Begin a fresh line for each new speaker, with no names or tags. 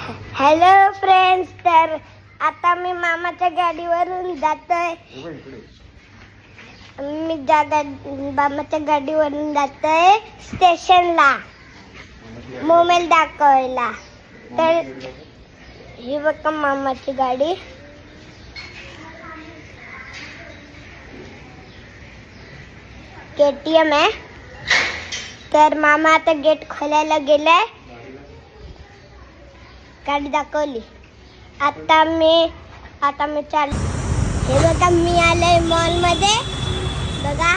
Hello friends, तर आता मी मामाच्या गाडीवरून जातोय. मामाच्या गाडीवरून जातोय स्टेशनला मोबाईल दाखवायला. तर ही बघा मामाची गाडी. KTM आहे. तर मामा आता गेट खोलायला गेलाय. गाडी दाखवली. आता मी चाल. हे बघा मी आलोय मॉल मध्ये. बघा